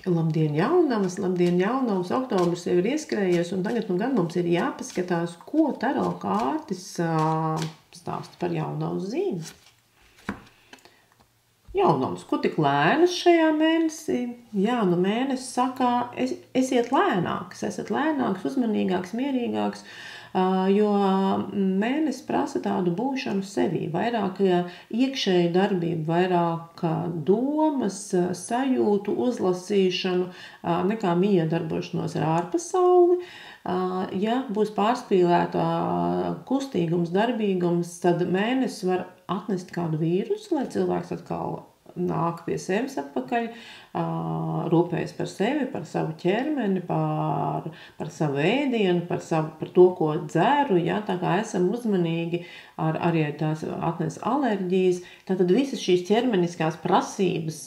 Labdien, jaunavas, oktobrs jau ir ieskrējies, un tagad gan mums ir jāpaskatās, ko taro kārtis stāsta par jaunavas zīmi. Jaunavas, ko tik lēnas šajā mēnesī? Jā, nu mēnesis saka, esiet lēnāks, uzmanīgāks, mierīgāks, jo mēnesis prasa tādu būšanu sevī, vairāk iekšēju darbību, vairāk domas, sajūtu uzlasīšanu, nekā miedarbošanos ar ārpasauli. Ja būs pārspīlēta kustīgums, darbīgums, tad mēnesis var atnest kādu vīrusu, lai cilvēks atkal nāk pie sevis atpakaļ, rūpējas par sevi, par savu ķermeni, par savu ēdienu, par to, ko dzeru, ja, tā kā esam uzmanīgi, arī tās atnes alerģijas. Tātad visas šīs ķermeniskās prasības,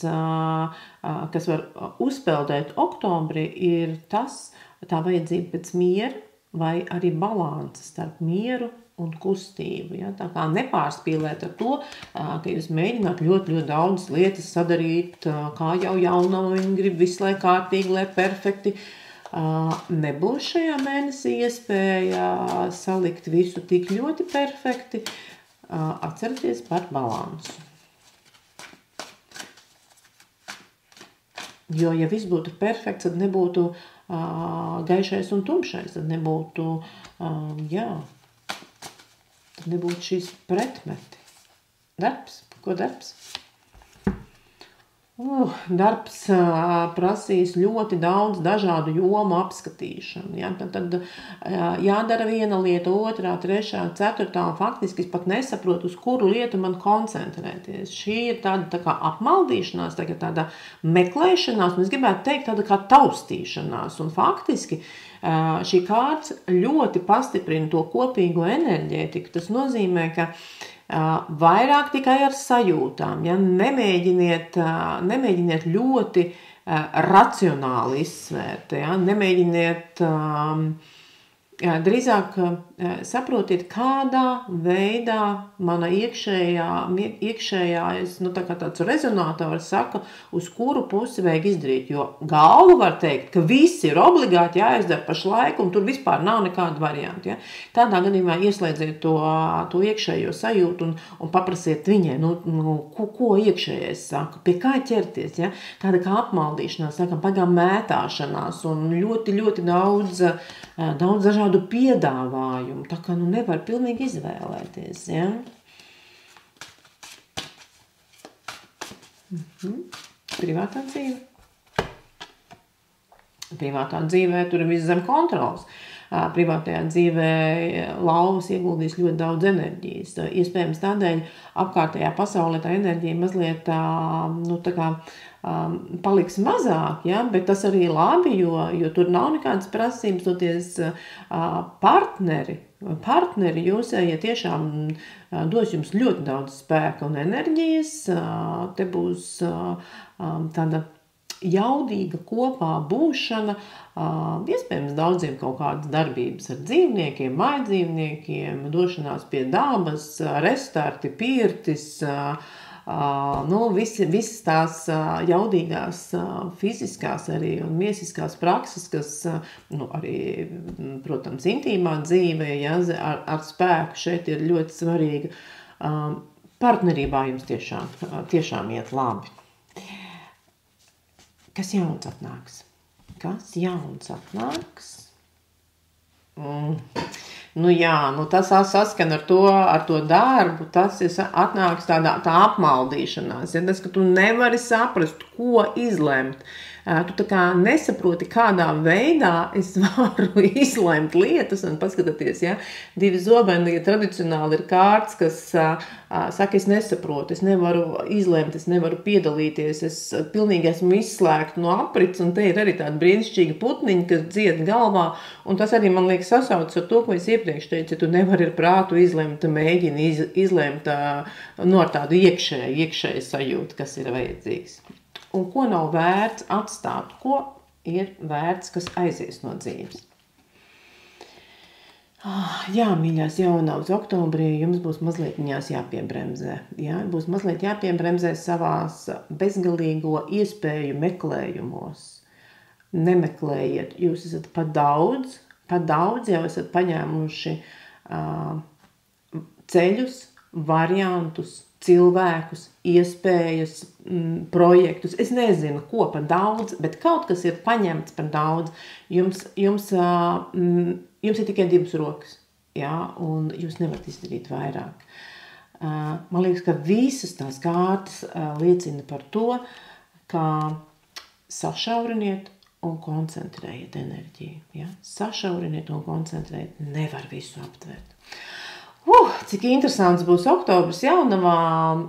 kas var uzpeldēt oktobrī, ir tā vajadzība pēc miera vai arī balansa starp mieru un kustību. Ja? Tā kā nepārspīlēt ar to, ka jūs mēģināt ļoti daudz lietas sadarīt, kā jau jaunava viņi grib visu lai kārtīgi, lai perfekti. Nebūs šajā mēnesī iespēja salikt visu tik ļoti perfekti. Atcerieties par balansu. Jo, ja viss būtu perfekts, tad nebūtu gaišais un tumšais, tad nebūtu, tad nebūtu šīs pretmeti. Darbs, ko darbs? Darbs prasīs ļoti daudz dažādu jomu apskatīšanu. Ja? Tad jādara viena lieta, otrā, trešā, ceturtā, un faktiski es pat nesaprotu, uz kuru lietu man koncentrēties. Šī ir tāda tā kā apmaldīšanās, tāda meklēšanās, un es gribētu teikt tāda kā taustīšanās, un faktiski šī kārts ļoti pastiprina to kopīgo enerģētiku. Tas nozīmē, ka vairāk tikai ar sajūtām, ja? Nemēģiniet ļoti racionāli izsvērt, ja? Nemēģiniet drīzāk saprotiet, kādā veidā mana iekšējais, tā kā tāds rezonators saka, uz kuru pusi vajag izdarīt, jo galva var teikt, ka viss ir obligāti jāizdara pašlaik, un tur vispār nav nekāda varianta. Ja? Tādā gadījumā ieslēdziet to iekšējo sajūtu un paprasiet viņai, ko iekšējais saka, pie kā ķerties, ja? Tāda kā apmaldīšanās, pagām mētāšanās un ļoti daudz dažādu piedāvājumu, tā kā nevar pilnīgi izvēlēties, ja? Privātā dzīve. Privātā dzīvē tur ir viss zem kontrols. Privātajā dzīvē lauvas ieguldīs ļoti daudz enerģijas. Iespējams tādēļ apkārtējā pasaulē tā enerģija mazliet paliks mazāk, ja? Bet tas arī labi, jo tur nav nekādas prasības doties partneri jūsējie tiešām dos jums ļoti daudz spēka un enerģijas. Te būs tāda jaudīga kopā būšana, iespējams daudziem kaut kādas darbības ar dzīvniekiem, mājdzīvniekiem, došanās pie dabas, restarti, pirtis, visas tās jaudīgās fiziskās arī un miesiskās prakses, kas arī, protams, intīmā dzīvē, ja, ar spēku šeit ir ļoti svarīga. Partnerībā jums tiešām iet labi. Kas jauns atnāks? Tas saskan ar to darbu, tas atnāks tā apmaldīšanās. Ja? Tas, ka tu nevari saprast, ko izlemt. Tu tā kā nesaproti, kādā veidā es varu izlemt lietas, un paskatieties, ja, divi zobeni tradicionāli ir kārts, kas saka, es nesaprotu, es nevaru izlemt, es nevaru piedalīties, es pilnīgi esmu izslēgta no aprits, un te ir arī tāda brīnišķīga putniņa, kas dzied galvā, un tas arī man liekas sasaucas ar to, ko es iepriekš teicu, ja tu nevari ar prātu izlemt, mēģini izlemt ar tādu iekšēju sajūtu, kas ir vajadzīgs. Un ko nav vērts atstāt, ko ir vērts, kas aizies no dzīves. Jā, mīļās jaunavas, oktobrī jums būs mazliet jāpiebremzē. Jā, būs mazliet jāpiebremzē savās bezgalīgo iespēju meklējumos. nemeklējiet, jūs esat pa daudz jau esat paņēmuši ceļus, variantus, cilvēkus, iespējas, projektus. Es nezinu, ko par daudz, bet kaut kas ir paņemts par daudz. Jums ir tikai 2 rokas, jā, un jūs nevarat izdarīt vairāk. Man liekas, ka visas tās kārtas liecina par to, ka sašauriniet un koncentrējiet enerģiju. Ja? Sašauriniet un koncentrējiet. Nevar visu aptvert. Cik interesants būs oktobris jaunavā.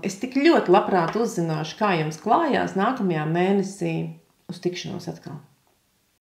Es tik ļoti labprāt uzzināšu, kā jums klājās nākamajā mēnesī. Uz tikšanos atkal.